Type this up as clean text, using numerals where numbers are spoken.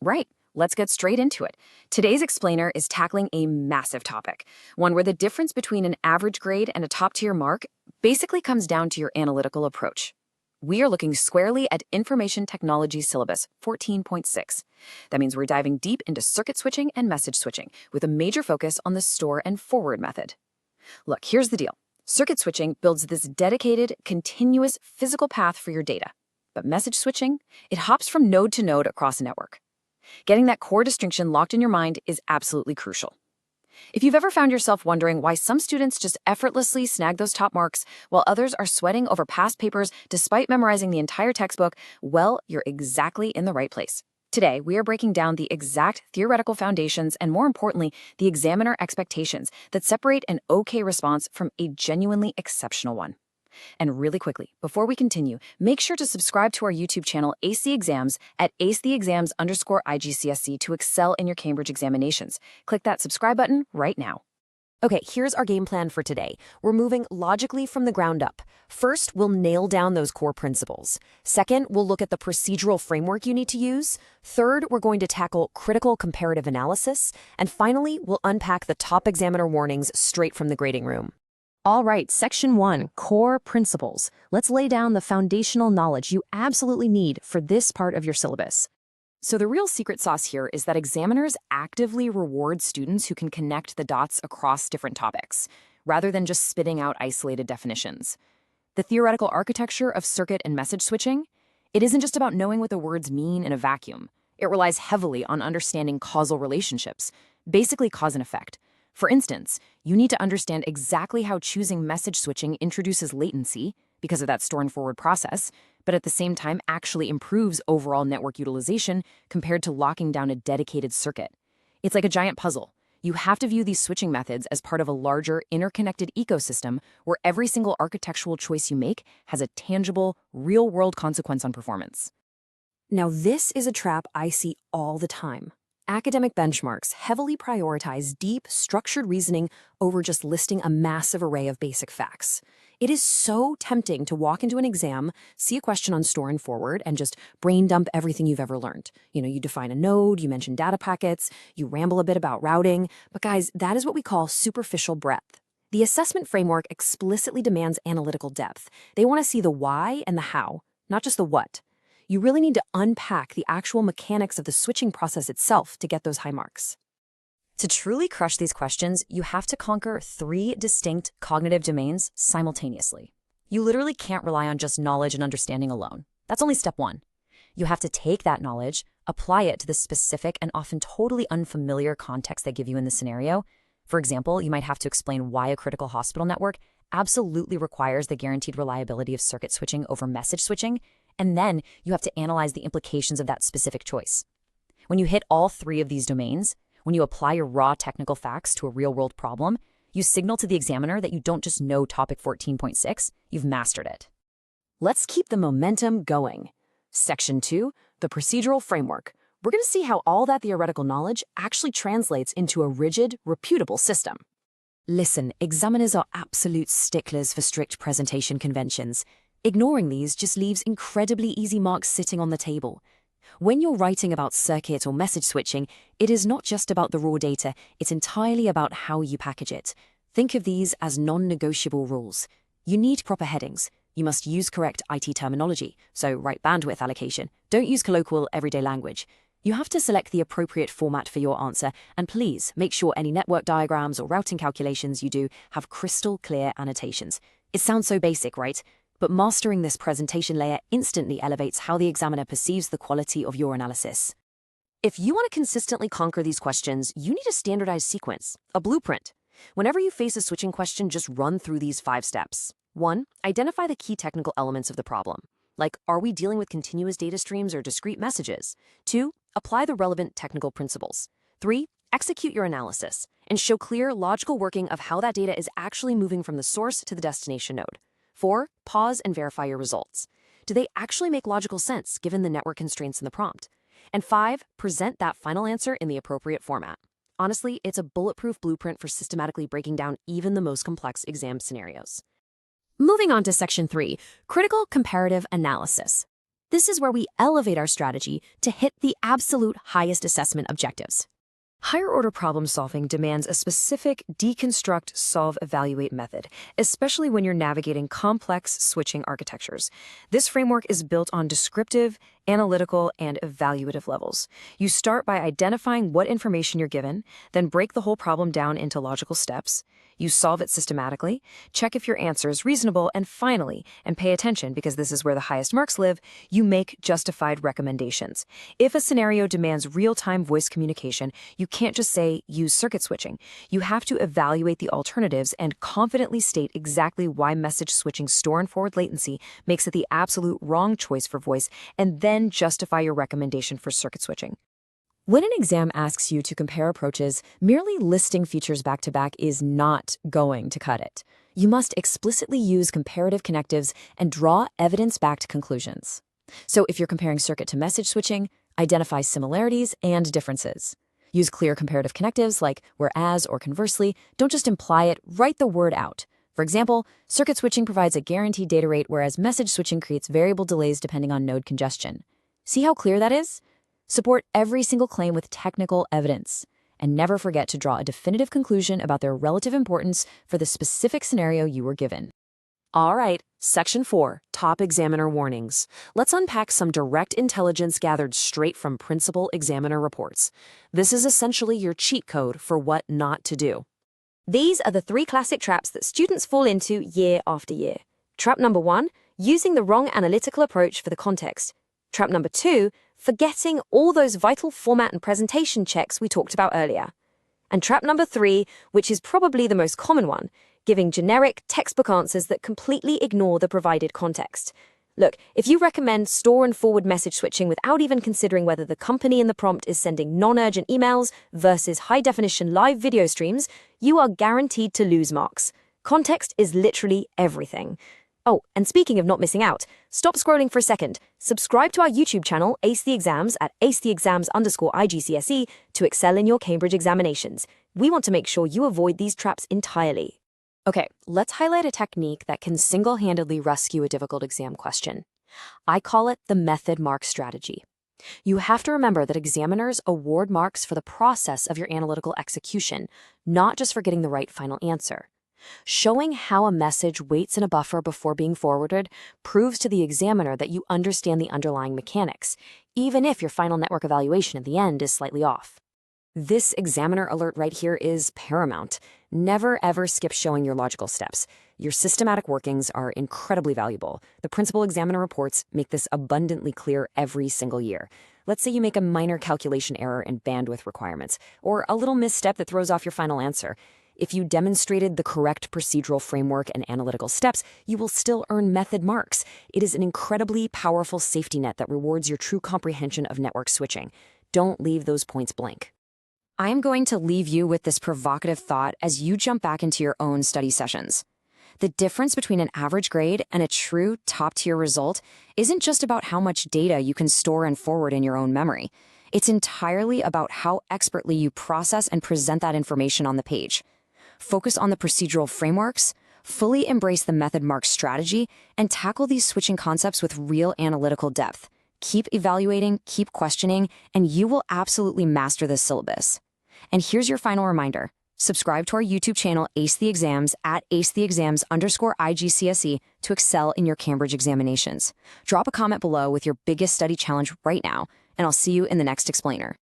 Right. Let's get straight into it. Today's explainer is tackling a massive topic, one where the difference between an average grade and a top-tier mark basically comes down to your analytical approach. We are looking squarely at Information Technology Syllabus 14.6. That means we're diving deep into circuit switching and message switching, with a major focus on the store and forward method. Look, here's the deal. Circuit switching builds this dedicated, continuous physical path for your data. But message switching, it hops from node to node across a network. Getting that core distinction locked in your mind is absolutely crucial. If you've ever found yourself wondering why some students just effortlessly snag those top marks while others are sweating over past papers despite memorizing the entire textbook, well, you're exactly in the right place. Today, we are breaking down the exact theoretical foundations and, more importantly, the examiner expectations that separate an okay response from a genuinely exceptional one. And really quickly, before we continue, make sure to subscribe to our YouTube channel, Ace the Exams, at acetheexams_IGCSE to excel in your Cambridge examinations. Click that subscribe button right now. Okay, here's our game plan for today. We're moving logically from the ground up. First, we'll nail down those core principles. Second, we'll look at the procedural framework you need to use. Third, we're going to tackle critical comparative analysis. And finally, we'll unpack the top examiner warnings straight from the grading room. All right, Section 1, Core Principles. Let's lay down the foundational knowledge you absolutely need for this part of your syllabus. So the real secret sauce here is that examiners actively reward students who can connect the dots across different topics, rather than just spitting out isolated definitions. The theoretical architecture of circuit and message switching, it isn't just about knowing what the words mean in a vacuum. It relies heavily on understanding causal relationships, basically cause and effect. For instance, you need to understand exactly how choosing message switching introduces latency, because of that store and forward process, but at the same time actually improves overall network utilization compared to locking down a dedicated circuit. It's like a giant puzzle. You have to view these switching methods as part of a larger, interconnected ecosystem where every single architectural choice you make has a tangible, real-world consequence on performance. Now, this is a trap I see all the time. Academic benchmarks heavily prioritize deep, structured reasoning over just listing a massive array of basic facts. It is so tempting to walk into an exam, see a question on store and forward, and just brain dump everything you've ever learned. You define a node, you mention data packets, you ramble a bit about routing, but guys, that is what we call superficial breadth. The assessment framework explicitly demands analytical depth. They want to see the why and the how, not just the what. You really need to unpack the actual mechanics of the switching process itself to get those high marks. To truly crush these questions, you have to conquer 3 distinct cognitive domains simultaneously. You literally can't rely on just knowledge and understanding alone. That's only step 1. You have to take that knowledge, apply it to the specific and often totally unfamiliar context they give you in the scenario. For example, you might have to explain why a critical hospital network absolutely requires the guaranteed reliability of circuit switching over message switching, and then you have to analyze the implications of that specific choice. When you hit all 3 of these domains, when you apply your raw technical facts to a real-world problem, you signal to the examiner that you don't just know topic 14.6, you've mastered it. Let's keep the momentum going. Section 2, the procedural framework. We're going to see how all that theoretical knowledge actually translates into a rigid, reputable system. Listen, examiners are absolute sticklers for strict presentation conventions. Ignoring these just leaves incredibly easy marks sitting on the table. When you're writing about circuit or message switching, it is not just about the raw data, it's entirely about how you package it. Think of these as non-negotiable rules. You need proper headings. You must use correct IT terminology, so right bandwidth allocation. Don't use colloquial everyday language. You have to select the appropriate format for your answer, and please make sure any network diagrams or routing calculations you do have crystal clear annotations. It sounds so basic, right? But mastering this presentation layer instantly elevates how the examiner perceives the quality of your analysis. If you want to consistently conquer these questions, you need a standardized sequence, a blueprint. Whenever you face a switching question, just run through these 5 steps. 1. Identify the key technical elements of the problem. Like, are we dealing with continuous data streams or discrete messages? 2. Apply the relevant technical principles. 3. Execute your analysis and show clear, logical working of how that data is actually moving from the source to the destination node. 4. Pause and verify your results. Do they actually make logical sense given the network constraints in the prompt? And 5. Present that final answer in the appropriate format. Honestly, it's a bulletproof blueprint for systematically breaking down even the most complex exam scenarios. Moving on to Section 3, Critical Comparative Analysis. This is where we elevate our strategy to hit the absolute highest assessment objectives. Higher order problem solving demands a specific deconstruct, solve, evaluate method, especially when you're navigating complex switching architectures. This framework is built on descriptive, analytical, and evaluative levels. You start by identifying what information you're given, then break the whole problem down into logical steps. You solve it systematically, check if your answer is reasonable, and finally, and pay attention because this is where the highest marks live, you make justified recommendations. If a scenario demands real-time voice communication, you can't just say, use circuit switching. You have to evaluate the alternatives and confidently state exactly why message switching store and forward latency makes it the absolute wrong choice for voice, and then justify your recommendation for circuit switching. When an exam asks you to compare approaches, merely listing features back-to-back is not going to cut it. You must explicitly use comparative connectives and draw evidence-backed conclusions. So if you're comparing circuit to message switching, identify similarities and differences. Use clear comparative connectives like whereas or conversely. Don't just imply it, write the word out. For example, circuit switching provides a guaranteed data rate, whereas message switching creates variable delays depending on node congestion. See how clear that is? Support every single claim with technical evidence, and never forget to draw a definitive conclusion about their relative importance for the specific scenario you were given. All right, Section 4, Top Examiner Warnings. Let's unpack some direct intelligence gathered straight from principal examiner reports. This is essentially your cheat code for what not to do. These are the 3 classic traps that students fall into year after year. Trap number 1, using the wrong analytical approach for the context. Trap number 2, forgetting all those vital format and presentation checks we talked about earlier. And trap number 3, which is probably the most common one, giving generic textbook answers that completely ignore the provided context. Look, if you recommend store and forward message switching without even considering whether the company in the prompt is sending non-urgent emails versus high-definition live video streams, you are guaranteed to lose marks. Context is literally everything. Oh, and speaking of not missing out, stop scrolling for a second. Subscribe to our YouTube channel, Ace the Exams, at acetheexams_IGCSE to excel in your Cambridge examinations. We want to make sure you avoid these traps entirely. Okay, let's highlight a technique that can single-handedly rescue a difficult exam question. I call it the method mark strategy. You have to remember that examiners award marks for the process of your analytical execution, not just for getting the right final answer. Showing how a message waits in a buffer before being forwarded proves to the examiner that you understand the underlying mechanics, even if your final network evaluation at the end is slightly off. This examiner alert right here is paramount. Never ever skip showing your logical steps. Your systematic workings are incredibly valuable. The principal examiner reports make this abundantly clear every single year. Let's say you make a minor calculation error in bandwidth requirements, or a little misstep that throws off your final answer. If you demonstrated the correct procedural framework and analytical steps, you will still earn method marks. It is an incredibly powerful safety net that rewards your true comprehension of network switching. Don't leave those points blank. I'm going to leave you with this provocative thought as you jump back into your own study sessions. The difference between an average grade and a true top-tier result isn't just about how much data you can store and forward in your own memory. It's entirely about how expertly you process and present that information on the page. Focus on the procedural frameworks, fully embrace the method mark strategy, and tackle these switching concepts with real analytical depth. Keep evaluating, keep questioning, and you will absolutely master this syllabus. And here's your final reminder. Subscribe to our YouTube channel, Ace the Exams, at acetheexams_IGCSE to excel in your Cambridge examinations. Drop a comment below with your biggest study challenge right now, and I'll see you in the next explainer.